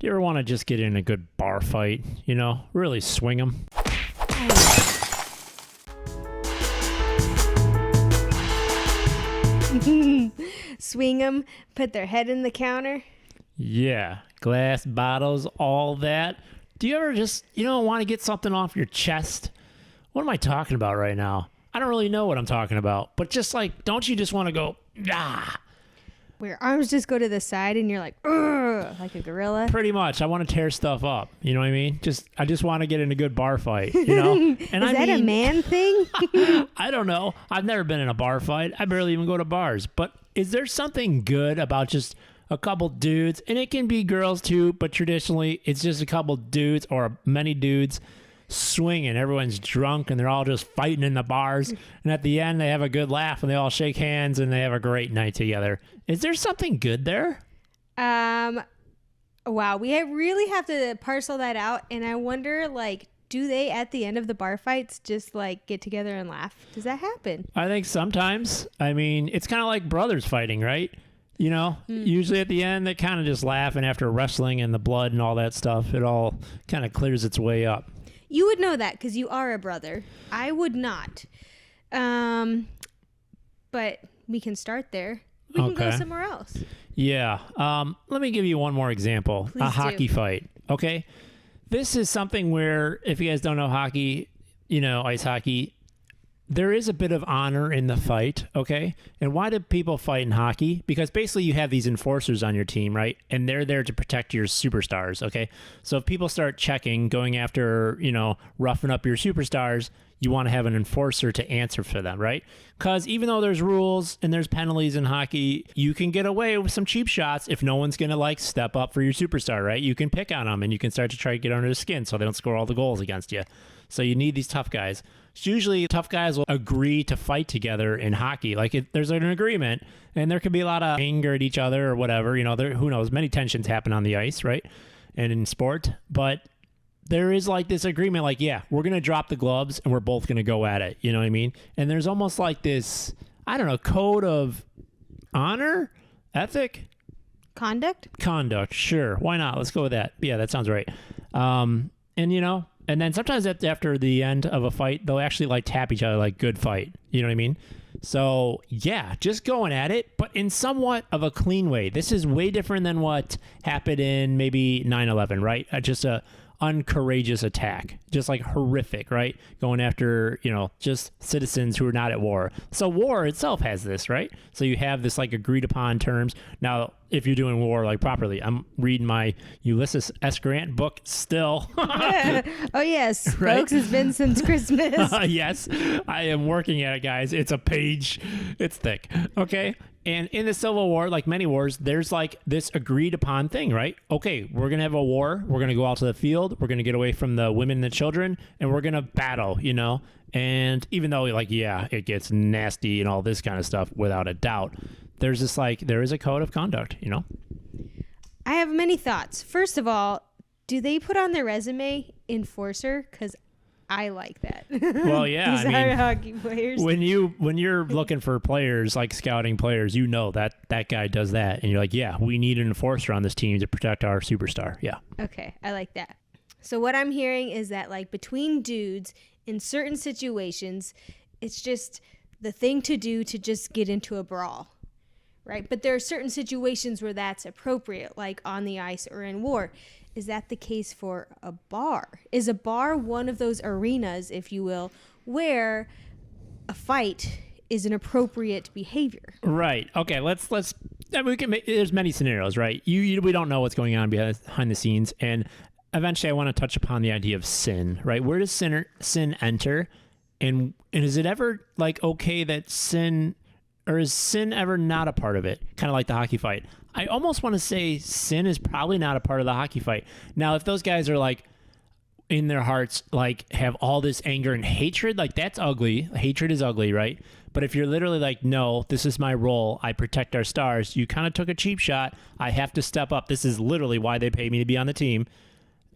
Do you ever want to just get in a good bar fight? You know, really swing them? Swing them, put their head in the counter. Yeah, glass bottles, all that. Do you ever just, want to get something off your chest? What am I talking about right now? I don't really know what I'm talking about, but just like, don't you just want to go, ah? Where your arms just go to the side and you're like, ugh, like a gorilla. Pretty much. I want to tear stuff up. You know what I mean? I just want to get in a good bar fight, And Is that a man thing? I don't know. I've never been in a bar fight. I barely even go to bars. But is there something good about just a couple dudes? And it can be girls too, but traditionally it's just a couple dudes or many dudes swinging. Everyone's drunk and they're all just fighting in the bars. And at the end, they have a good laugh and they all shake hands and they have a great night together. Is there something good there? Wow. We really have to parcel that out. And I wonder, do they at the end of the bar fights just get together and laugh? Does that happen? I think sometimes. I mean, it's kind of like brothers fighting, right? Usually at the end, they kind of just laugh. And after wrestling and the blood and all that stuff, it all kind of clears its way up. You would know that because you are a brother. I would not. But we can start there. We can go somewhere else. Yeah. Let me give you one more example. Please a hockey fight. Okay. This is something where, if you guys don't know hockey, ice hockey, there is a bit of honor in the fight. Okay. And why do people fight in hockey? Because basically you have these enforcers on your team, right? And they're there to protect your superstars. Okay. So if people start checking, going after, roughing up your superstars, you want to have an enforcer to answer for them, right? Because even though there's rules and there's penalties in hockey, you can get away with some cheap shots if no one's going to step up for your superstar, right? You can pick on them and you can start to try to get under the skin so they don't score all the goals against you. So you need these tough guys. So usually tough guys will agree to fight together in hockey. There's an agreement and there could be a lot of anger at each other or whatever. Who knows? Many tensions happen on the ice, right? And in sport, but there is this agreement, we're going to drop the gloves and we're both going to go at it. You know what I mean? And there's almost this, I don't know, code of honor, ethic, conduct. Sure. Why not? Let's go with that. Yeah, that sounds right. And then sometimes after the end of a fight, they'll actually tap each other good fight. You know what I mean? So yeah, just going at it, but in somewhat of a clean way. This is way different than what happened in maybe 9/11, right? Just a uncourageous attack, just horrific, right? Going after, just citizens who are not at war. So war itself has this, right? So you have this agreed upon terms. Now, if you're doing war properly, I'm reading my Ulysses S. Grant book still. Oh yes, right? Folks, it's been since Christmas. Yes, I am working at it, guys. It's a page, it's thick. Okay. And in the Civil War, like many wars, there's this agreed upon thing, right? Okay, we're going to have a war. We're going to go out to the field. We're going to get away from the women and the children, and we're going to battle, And even though, it gets nasty and all this kind of stuff, without a doubt, there's this, there is a code of conduct, I have many thoughts. First of all, do they put on their resume enforcer? Because I like that. Well, yeah. These are hockey players. When you're looking for players, scouting players, that guy does that. And you're yeah, we need an enforcer on this team to protect our superstar. Yeah. Okay, I like that. So what I'm hearing is that between dudes in certain situations, it's just the thing to do to just get into a brawl. Right? But there are certain situations where that's appropriate, like on the ice or in war. Is that the case for a bar? Is a bar one of those arenas, if you will, where a fight is an appropriate behavior? Right. Okay. There's many scenarios, right? We don't know what's going on behind the scenes, and eventually, I want to touch upon the idea of sin. Right? Where does sin enter, and is it ever okay that sin? Or is sin ever not a part of it? Kind of like the hockey fight. I almost want to say sin is probably not a part of the hockey fight. Now, if those guys are in their hearts, have all this anger and hatred, that's ugly. Hatred is ugly, right? But if you're literally no, this is my role. I protect our stars. You kind of took a cheap shot. I have to step up. This is literally why they pay me to be on the team.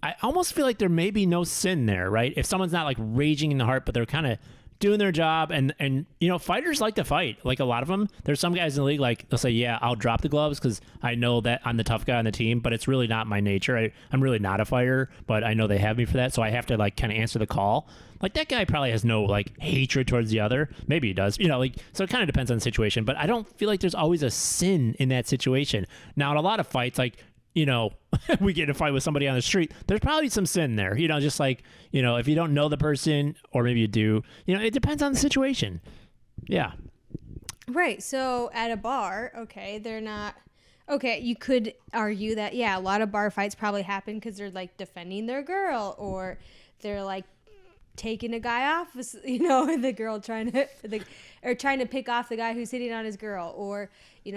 I almost feel there may be no sin there, right? If someone's not raging in the heart, but they're kind of doing their job. And fighters like to fight. Like a lot of them, there's some guys in the league, like they'll say, yeah, I'll drop the gloves because I know that I'm the tough guy on the team, but it's really not my nature. I'm really not a fighter, but I know they have me for that. So I have to like kind of answer the call. Like that guy probably has no like hatred towards the other. Maybe he does, so it kind of depends on the situation, but I don't feel like there's always a sin in that situation. Now, in a lot of fights, like, we get in a fight with somebody on the street, there's probably some sin there, just like, if you don't know the person, or maybe you do, it depends on the situation. Yeah. Right. So at a bar, okay, they're not, okay, you could argue that, yeah, a lot of bar fights probably happen because they're like defending their girl, or they're like taking a guy off, the girl trying to pick off the guy who's hitting on his girl, or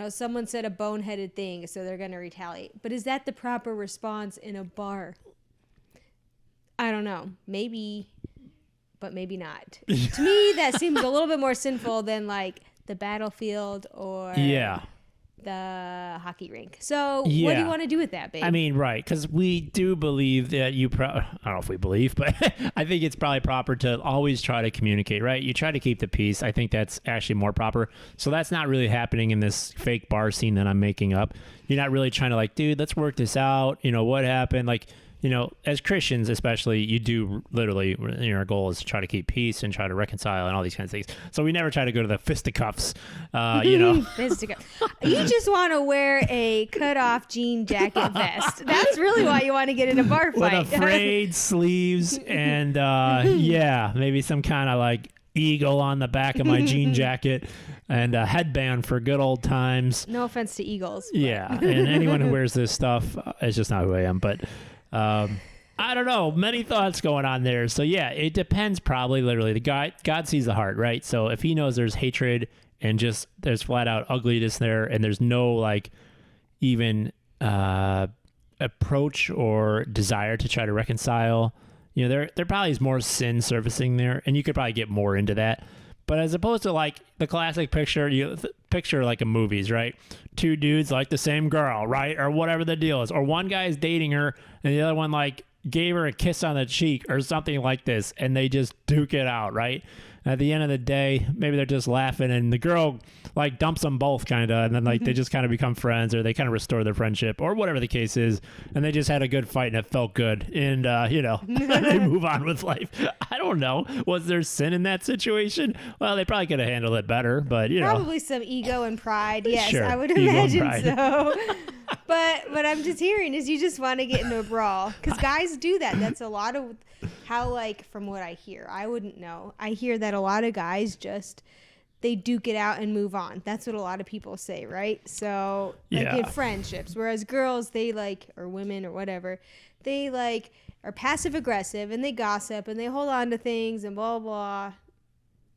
someone said a boneheaded thing, so they're going to retaliate. But is that the proper response in a bar? I don't know, maybe, but maybe not. To me, that seems a little bit more sinful than like the battlefield or the hockey rink. So what do you want to do with that, babe? I mean, right, because we do believe that I don't know if we believe, but I think it's probably proper to always try to communicate, right? You try to keep the peace. I think that's actually more proper. So that's not really happening in this fake bar scene that I'm making up. You're not really trying to like, dude, let's work this out. What happened? Like, as Christians especially, you do literally, our goal is to try to keep peace and try to reconcile and all these kinds of things. So we never try to go to the fisticuffs, Fisticuffs. You just want to wear a cut-off jean jacket vest. That's really why you want to get in a bar fight. With frayed sleeves and, maybe some kind of like eagle on the back of my jean jacket and a headband for good old times. No offense to eagles. But. Yeah, and anyone who wears this stuff is just not who I am, but... I don't know. Many thoughts going on there. So yeah, it depends probably literally. God sees the heart, right? So if he knows there's hatred and just there's flat out ugliness there and there's no like even approach or desire to try to reconcile, there probably is more sin surfacing there, and you could probably get more into that. But as opposed to like the classic picture, picture like in movies, right? Two dudes like the same girl, right? Or whatever the deal is. Or one guy is dating her and the other one like gave her a kiss on the cheek or something like this, and they just duke it out, right? At the end of the day, maybe they're just laughing and the girl like dumps them both kind of, and then like they just kind of become friends, or they kind of restore their friendship, or whatever the case is, and they just had a good fight and it felt good, and they move on with life. I don't know. Was there sin in that situation? Well, they probably could have handled it better, but probably some ego and pride. Yes, sure. I would imagine so. But what I'm just hearing is you just want to get into a brawl, because guys do that. That's a lot of how, like, from what I hear. I wouldn't know. I hear that a lot of guys just, they duke it out and move on. That's what a lot of people say, right? So, like in friendships. Whereas girls, they like, or women or whatever, they like are passive aggressive and they gossip and they hold on to things and blah, blah.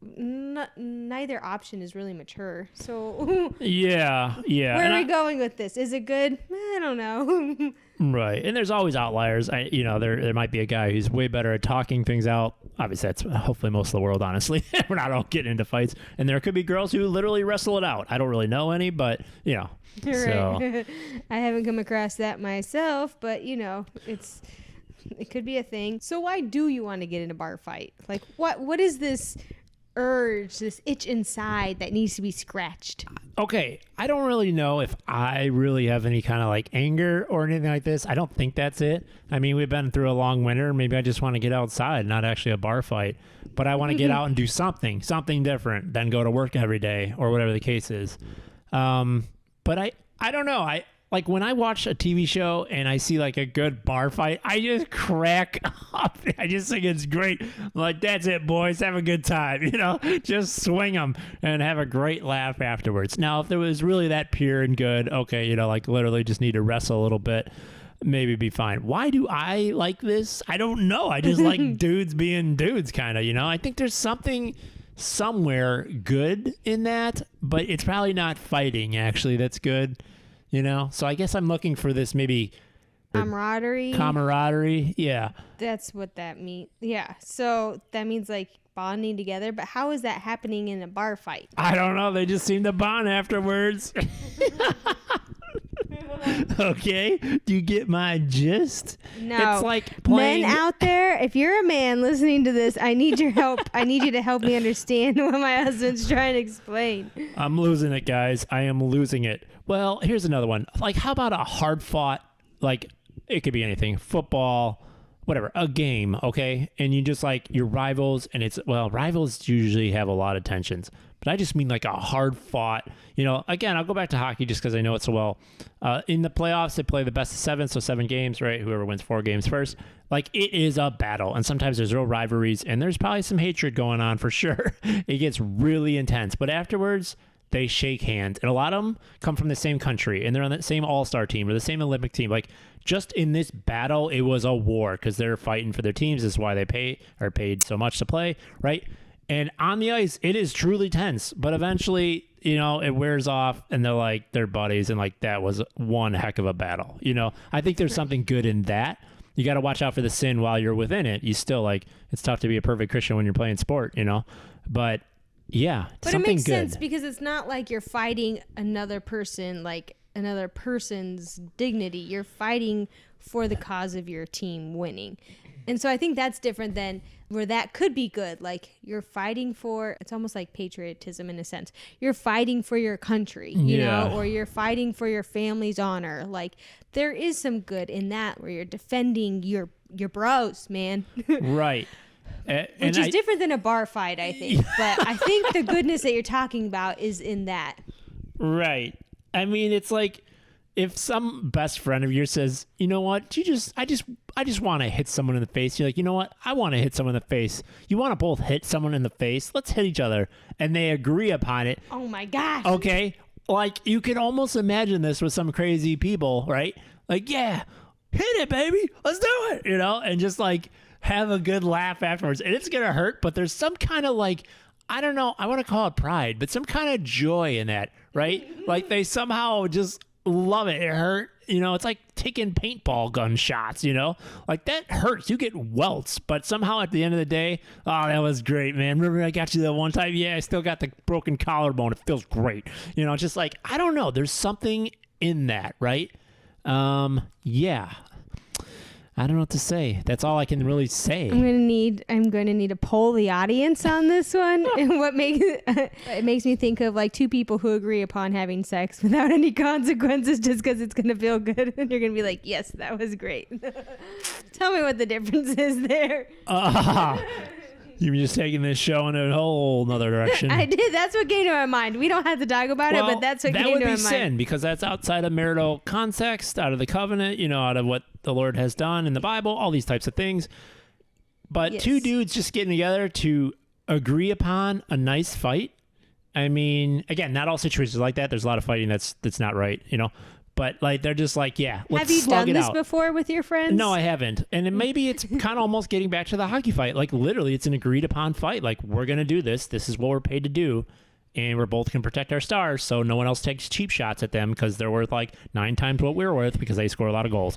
Neither option is really mature. So yeah. Where are we going with this? Is it good? I don't know. Right. And there's always outliers. There might be a guy who's way better at talking things out. Obviously, that's hopefully most of the world, honestly. We're not all getting into fights. And there could be girls who literally wrestle it out. I don't really know any, but, Right. So. I haven't come across that myself, but, it could be a thing. So why do you want to get in a bar fight? Like, what is this urge, this itch inside that needs to be scratched? Okay, I don't really know if I really have any kind of like anger or anything like this. I don't think that's it. I mean, we've been through a long winter. Maybe I just want to get outside, not actually a bar fight, but I want to get out and do something different than go to work every day or whatever the case is. But I don't know. Like when I watch a TV show and I see like a good bar fight, I just crack up. I just think it's great. I'm like, that's it, boys. Have a good time. Just swing them and have a great laugh afterwards. Now, if there was really that pure and good, okay, like literally just need to wrestle a little bit, maybe be fine. Why do I like this? I don't know. I just like dudes being dudes kind of, I think there's something somewhere good in that, but it's probably not fighting actually that's good. So I guess I'm looking for this maybe camaraderie. Yeah. That's what that means. Yeah. So that means like bonding together. But how is that happening in a bar fight? I don't know. They just seem to bond afterwards. Okay, do you get my gist? No. It's like playing. Men out there, if you're a man listening to this, I need your help. I need you to help me understand what my husband's trying to explain. I'm losing it, guys. I am losing it. Well, here's another one. Like, how about a hard fought, like, it could be anything, football, whatever, a game, okay? And you just like your rivals, and it's, well, rivals usually have a lot of tensions, but I just mean like a hard fought, again, I'll go back to hockey just because I know it so well. In the playoffs, they play the best of 7, so 7 games, right? Whoever wins 4 games first. Like, it is a battle, and sometimes there's real rivalries, and there's probably some hatred going on for sure. It gets really intense, but afterwards, they shake hands, and a lot of them come from the same country, and they're on the same all-star team or the same Olympic team. Like, just in this battle, it was a war because they're fighting for their teams. This is why they are paid so much to play, right? And on the ice, it is truly tense, but eventually, it wears off, and they're buddies, and like that was one heck of a battle. I think there's something good in that. You got to watch out for the sin while you're within it. You still it's tough to be a perfect Christian when you're playing sport, but. Yeah, but something it makes good. sense because it's not like you're fighting another person, like another person's dignity. You're fighting for the cause of your team winning. And so I think that's different than where that could be good. Like, you're fighting for, it's almost like patriotism in a sense. You're fighting for your country, you know, or you're fighting for your family's honor. Like, there is some good in that where you're defending your bros, man. Right. Which is different than a bar fight, I think. But I think the goodness that you're talking about is in that. Right. I mean, it's like if some best friend of yours says, you know what, I just want to hit someone in the face. You're like, you know what, I want to hit someone in the face. You want to both hit someone in the face? Let's hit each other. And they agree upon it. Oh my gosh. Okay. Like, you can almost imagine this with some crazy people, right? Like, yeah, hit it, baby. Let's do it. And just like, have a good laugh afterwards. And it's going to hurt, but there's some kind of like, I don't know, I want to call it pride, but some kind of joy in that, right? Like, they somehow just love it. It hurt. It's like taking paintball gun shots, like that hurts. You get welts, but somehow at the end of the day, oh, that was great, man. Remember I got you that one time? Yeah, I still got the broken collarbone. It feels great. Just like, I don't know. There's something in that, right? Yeah. I don't know what to say. That's all I can really say. I'm going to need to poll the audience on this one. And it makes me think of like two people who agree upon having sex without any consequences just because it's going to feel good. And you're going to be like, yes, that was great. Tell me what the difference is there. You were just taking this show in a whole nother direction. I did. That's what came to my mind. We don't have to talk about it, but that's what came to my mind. That would be sin because that's outside of marital context, out of the covenant, out of what the Lord has done in the Bible, all these types of things. But two dudes just getting together to agree upon a nice fight. I mean, again, not all situations are like that. There's a lot of fighting that's not right, But like, they're just like, yeah, let's slug it out. Have you done this before with your friends? No, I haven't. And maybe it's kind of almost getting back to the hockey fight. Like, literally, it's an agreed upon fight. Like, we're going to do this. This is what we're paid to do. And we're both going to protect our stars so no one else takes cheap shots at them because they're worth like 9 times what we're worth because they score a lot of goals.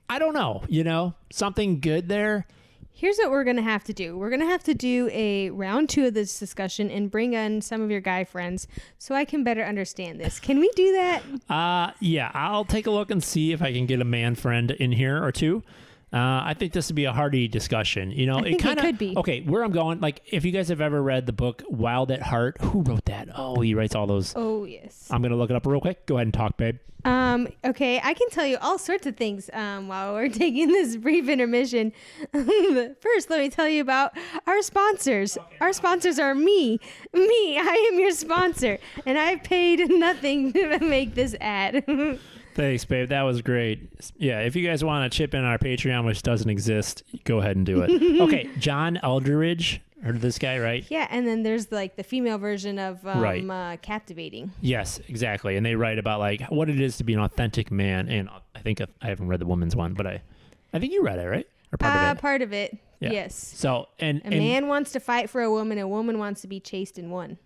I don't know, something good there. Here's what we're going to have to do. We're going to have to do a round 2 of this discussion and bring in some of your guy friends so I can better understand this. Can we do that? Yeah, I'll take a look and see if I can get a man friend in here or two. I think this would be a hearty discussion. I think it could be. Okay, where I'm going, like, if you guys have ever read the book Wild at Heart, who wrote that? Oh, he writes all those. Oh, yes. I'm going to look it up real quick. Go ahead and talk, babe. Okay, I can tell you all sorts of things while we're taking this brief intermission. First, let me tell you about our sponsors. Okay. Our sponsors are me. I am your sponsor, and I paid nothing to make this ad. Thanks, babe. That was great. Yeah, if you guys want to chip in on our Patreon, which doesn't exist, go ahead and do it. Okay, John Eldridge. Heard of this guy, right? Yeah, and then there's like the female version of Captivating. Yes, exactly. And they write about like what it is to be an authentic man. And I think I haven't read the woman's one, but I think you read it, right? Or part of it? Part of it, yeah. Yes. So a man wants to fight for a woman wants to be chased and won,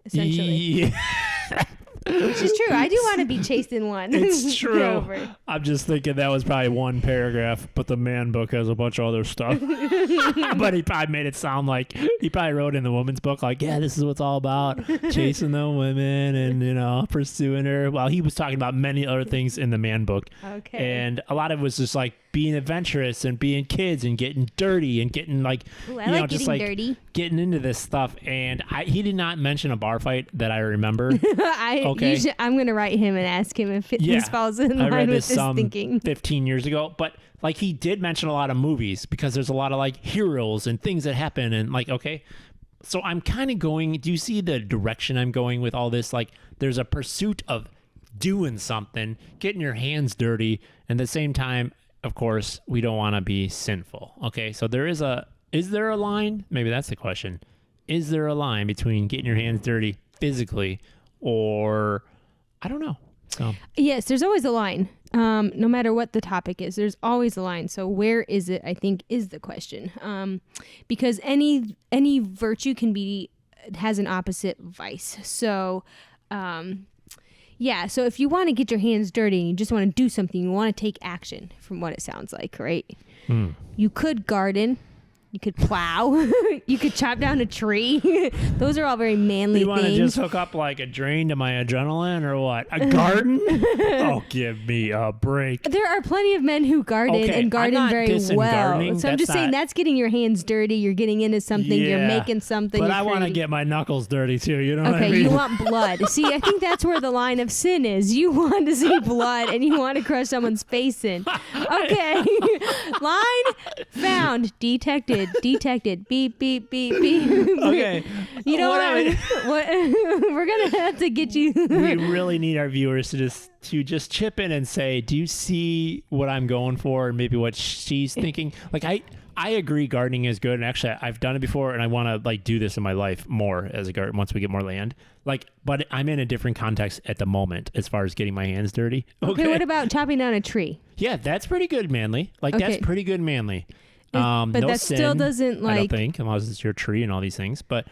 essentially. Yeah. Which is true. I do want to be chased in one. It's true. Over. I'm just thinking that was probably one paragraph, but the man book has a bunch of other stuff. But he probably made it sound like he probably wrote in the woman's book, like, yeah, this is what it's all about, chasing the women and, you know, pursuing her. Well, he was talking about many other things in the man book. Okay. And a lot of it was just like being adventurous and being kids and getting dirty and getting like, Ooh, I you like know, just getting like dirty. getting into this stuff. And he did not mention a bar fight that I remember. Okay. I'm going to write him and ask him if Yeah. this falls in I line read with this his thinking. 15 years ago, but like he did mention a lot of movies because there's a lot of like heroes and things that happen and like, okay. So I'm kind of going, do you see the direction I'm going with all this? Like there's a pursuit of doing something, getting your hands dirty. And at the same time, of course, we don't want to be sinful. Okay. So is there a line? Maybe that's the question. Is there a line between getting your hands dirty physically or I don't know. So Yes, there's always a line. No matter what the topic is, there's always a line. So where is it, I think, is the question. Because any virtue has an opposite vice. So, yeah. So if you want to get your hands dirty and you just want to do something, you want to take action from what it sounds like, right? You could garden. You could plow. You could chop down a tree. Those are all very manly you things. want to just hook up like a drain to my adrenaline or what? A garden? Oh, give me a break. There are plenty of men who garden and garden very well. Gardening. So I'm just saying that's getting your hands dirty. You're getting into something. You're making something. But I want to get my knuckles dirty too. You know what I Okay, mean? you want blood. See, I think that's where the line of sin is. You want to see blood and you want to crush someone's face in. Okay. Line found. Detected. Beep, beep, beep, beep. Okay. You know what? We're going to have to get you. We really need our viewers to just chip in and say, do you see what I'm going for and maybe what she's thinking? Like I agree gardening is good, and actually I've done it before and I want to like do this in my life more as a garden once we get more land. Like, but I'm in a different context at the moment as far as getting my hands dirty. Okay, what about chopping down a tree? Yeah, that's pretty good manly. Like that's pretty good manly. But no that sin, still doesn't I don't think, unless it's your tree and all these things. But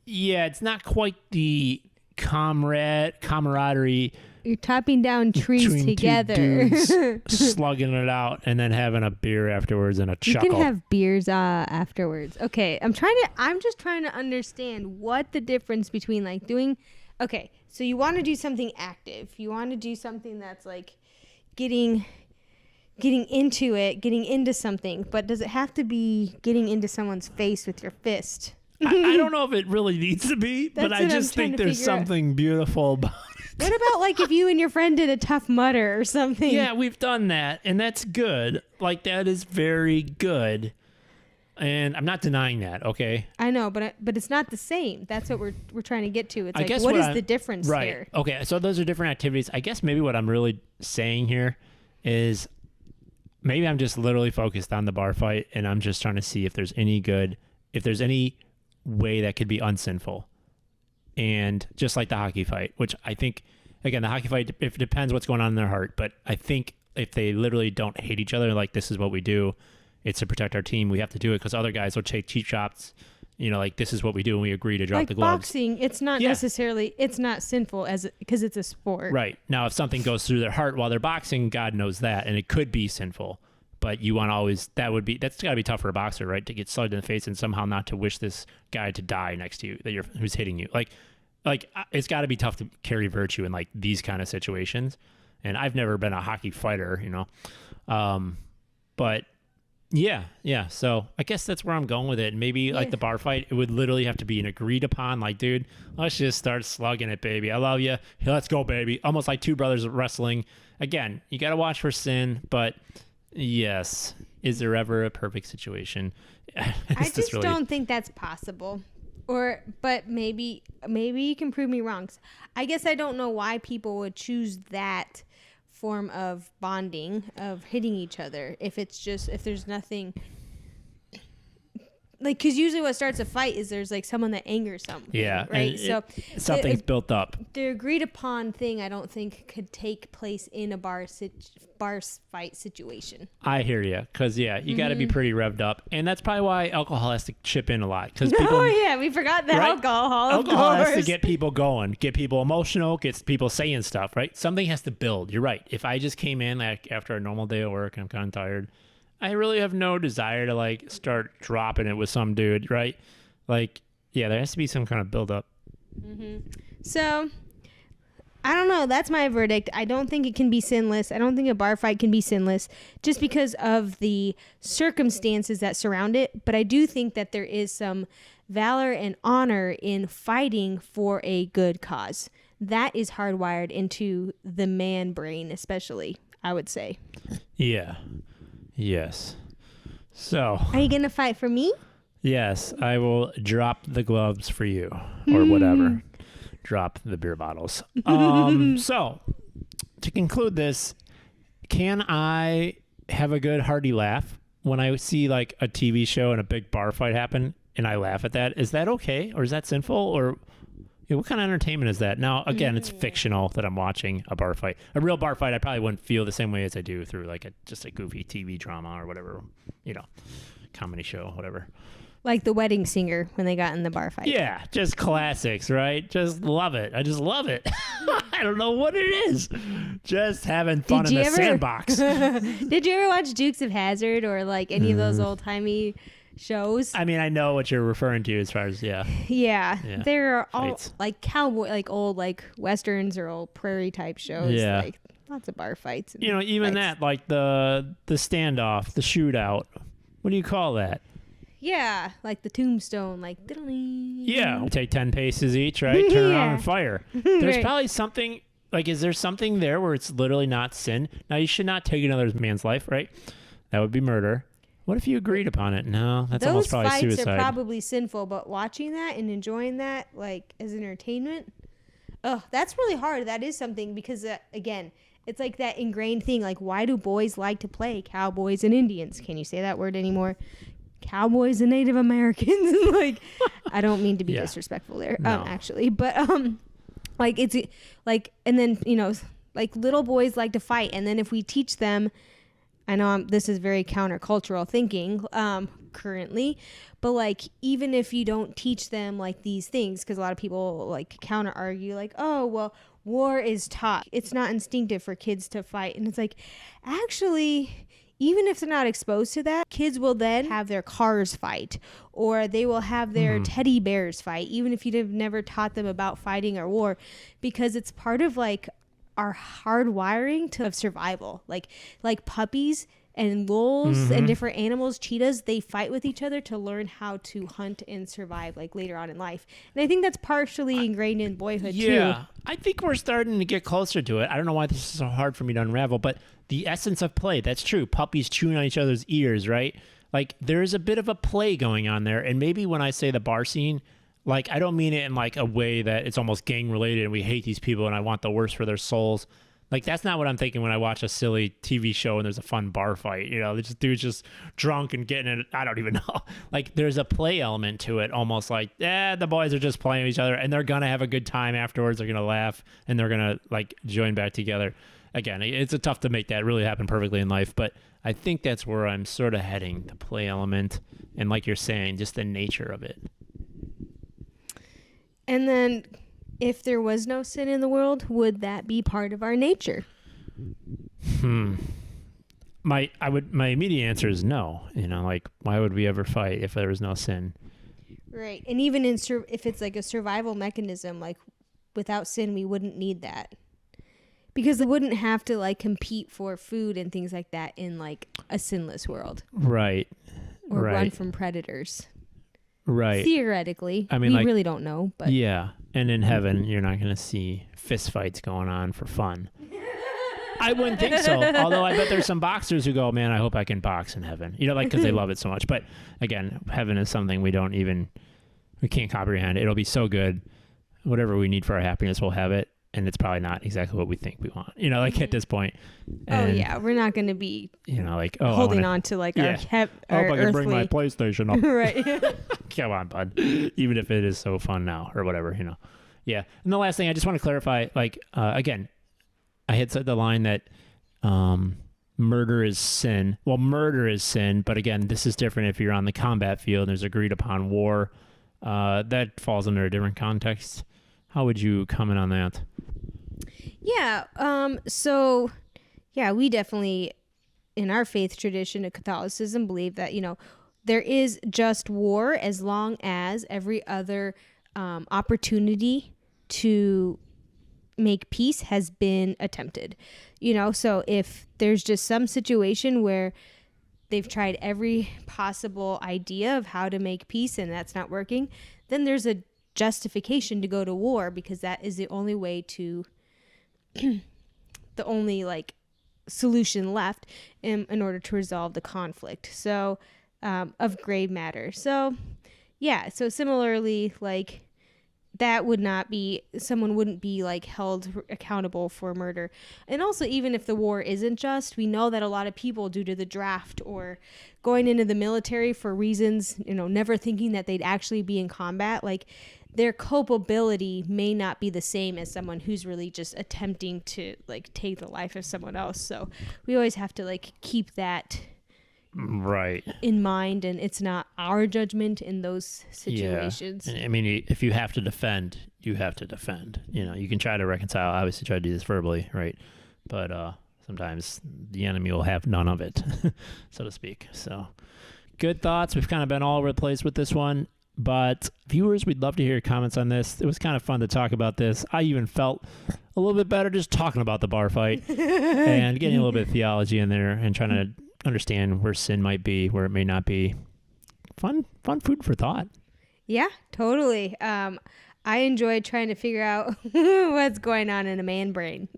yeah, it's not quite the camaraderie. You're chopping down trees between together. Two dudes slugging it out and then having a beer afterwards and a chuckle. You can have beers afterwards. Okay, I'm just trying to understand what the difference between like doing. Okay, so you want to do something active. You want to do something that's like getting into something, but does it have to be getting into someone's face with your fist? I don't know if it really needs to be, but I just think there's something beautiful about it. What about like if you and your friend did a Tough Mudder or something? Yeah, we've done that, and that's good. Like that is very good, and I'm not denying that. Okay, I know, but it's not the same. That's what we're trying to get to. It's I like, guess what is the difference right. here? Okay, so those are different activities. I guess maybe what I'm really saying here is maybe I'm just literally focused on the bar fight, and I'm just trying to see if there's any way that could be unsinful. And just like the hockey fight, which I think, again, the hockey fight, it depends what's going on in their heart, but I think if they literally don't hate each other, like this is what we do, it's to protect our team, we have to do it because other guys will take cheap shots, you know, like this is what we do and we agree to drop like the gloves. Boxing, it's not necessarily, it's not sinful because it's a sport. Right. Now, if something goes through their heart while they're boxing, God knows that, and it could be sinful. But you want to always, that's got to be tough for a boxer, right? To get slugged in the face and somehow not to wish this guy to die next to you who's hitting you. Like it's got to be tough to carry virtue in like these kind of situations. And I've never been a hockey fighter, you know. But yeah. So I guess that's where I'm going with it. Maybe like the bar fight, it would literally have to be an agreed upon, like, dude, let's just start slugging it, baby. I love you. Let's go, baby. Almost like two brothers wrestling. Again, you got to watch for sin, but yes. Is there ever a perfect situation? I just don't think that's possible. But maybe you can prove me wrong. I guess I don't know why people would choose that form of bonding, of hitting each other, if there's nothing. like, because usually what starts a fight is there's like someone that angers someone. Yeah. Right. So something's built up. The agreed upon thing, I don't think could take place in a bar fight situation. I hear you. Because, you got to be pretty revved up. And that's probably why alcohol has to chip in a lot. Because people, Oh, yeah. We forgot the right? alcohol. Alcohol has to get people going, get people emotional, get people saying stuff, right? Something has to build. You're right. If I just came in like after a normal day of work and I'm kind of tired, I really have no desire to like start dropping it with some dude, right? Like, there has to be some kind of build up. So, I don't know. That's my verdict. I don't think it can be sinless. I don't think a bar fight can be sinless just because of the circumstances that surround it. But I do think that there is some valor and honor in fighting for a good cause. That is hardwired into the man brain, especially, I would say. Yeah. Yes. So. Are you going to fight for me? Yes, I will drop the gloves for you or whatever. Drop the beer bottles. So, to conclude this, can I have a good hearty laugh when I see like a TV show and a big bar fight happen and I laugh at that? Is that okay? Or is that sinful? Or what kind of entertainment is that? Now, again, it's fictional that I'm watching a bar fight. A real bar fight, I probably wouldn't feel the same way as I do through like just a goofy TV drama or whatever, comedy show, whatever. Like The Wedding Singer when they got in the bar fight. Yeah, just classics, right? Just love it. I just love it. I don't know what it is. Just having fun in the sandbox. Did you ever watch Dukes of Hazzard or like any of those old-timey shows? I mean, I know what you're referring to as far as, Yeah. They're all Fights. like cowboy, like old like westerns or old prairie type shows. Yeah. Like lots of bar fights. And Even fights. that, like the standoff, the shootout. What do you call that? Yeah, like the tombstone, like diddly. Yeah, we take 10 paces each, right? Turn around and fire. There's Right. probably something, like, is there something there where it's literally not sin? Now, you should not take another man's life, right? That would be murder. What if you agreed upon it? No, that's Those almost probably fights suicide. are probably sinful, but watching that and enjoying that, like, as entertainment, that's really hard. That is something because, again, it's like that ingrained thing. Like, why do boys like to play cowboys and Indians? Can you say that word anymore? Cowboys and Native Americans. Like, I don't mean to be disrespectful there, No. actually, but like it's like, and then like little boys like to fight, and then if we teach them, I know this is very countercultural thinking currently, but like even if you don't teach them like these things, because a lot of people like counter argue like, oh well, war is taught, it's not instinctive for kids to fight, and it's like actually. Even if they're not exposed to that, kids will then have their cars fight, or they will have their teddy bears fight, even if you've never taught them about fighting or war, because it's part of like our hardwiring of survival. Like puppies and wolves and different animals, cheetahs, they fight with each other to learn how to hunt and survive like later on in life. And I think that's partially ingrained in boyhood too. Yeah, I think we're starting to get closer to it. I don't know why this is so hard for me to unravel, but the essence of play, that's true. Puppies chewing on each other's ears, right? Like there's a bit of a play going on there. And maybe when I say the bar scene, like I don't mean it in like a way that it's almost gang related and we hate these people and I want the worst for their souls. Like that's not what I'm thinking when I watch a silly TV show and there's a fun bar fight. This dude's just drunk and getting it. I don't even know. Like there's a play element to it, almost like, the boys are just playing with each other and they're gonna have a good time afterwards. They're gonna laugh and they're gonna like join back together. Again, it's tough to make that really happen perfectly in life, but I think that's where I'm sort of heading, the play element, and like you're saying, just the nature of it. And then if there was no sin in the world, would that be part of our nature? My immediate answer is no. Like why would we ever fight if there was no sin? Right. And even if it's like a survival mechanism, like without sin, we wouldn't need that. Because they wouldn't have to like compete for food and things like that in like a sinless world. Right. Or run from predators. Right. Theoretically. I mean, we really don't know. But yeah. And in heaven, you're not going to see fist fights going on for fun. I wouldn't think so. Although I bet there's some boxers who go, man, I hope I can box in heaven. Because they love it so much. But again, heaven is something we can't comprehend. It'll be so good. Whatever we need for our happiness, we'll have it. and it's probably not exactly what we think we want, you know, like at this point. And, we're not going to be, you know, like, oh, holding on to like our I hope I can bring my PlayStation up. Right. Come on, bud. Even if it is so fun now or whatever, you know. Yeah. And the last thing I just want to clarify, like, again, I had said the line that murder is sin. Well, murder is sin, but again, this is different if you're on the combat field and there's agreed upon war. That falls under a different context. How would you comment on that? Yeah. So, yeah, we definitely, in our faith tradition of Catholicism, believe that, you know, there is just war as long as every other opportunity to make peace has been attempted. You know, so if there's just some situation where they've tried every possible idea of how to make peace and that's not working, then there's a justification to go to war, because that is the only way to the only like solution left in order to resolve the conflict, so of grave matter. So yeah, so similarly, like, that would not be, someone wouldn't be like held accountable for murder. And also, even if the war isn't just, we know that a lot of people, due to the draft or going into the military for reasons, you know, never thinking that they'd actually be in combat, like, their culpability may not be the same as someone who's really just attempting to like take the life of someone else. So we always have to like keep that right in mind, and it's not our judgment in those situations. Yeah. I mean, if you have to defend, you have to defend. You know, you can try to reconcile, obviously try to do this verbally, right? But sometimes the enemy will have none of it, so to speak. So good thoughts. We've kind of been all over the place with this one. But viewers, we'd love to hear your comments on this. It was kind of fun to talk about this. I even felt a little bit better just talking about the bar fight and getting a little bit of theology in there and trying to understand where sin might be, where it may not be. Fun food for thought. Yeah, totally. I enjoyed trying to figure out what's going on in a man brain,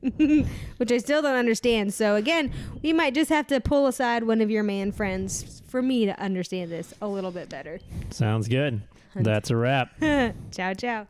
which I still don't understand. So again, we might just have to pull aside one of your man friends for me to understand this a little bit better. Sounds good. That's a wrap. Ciao, ciao.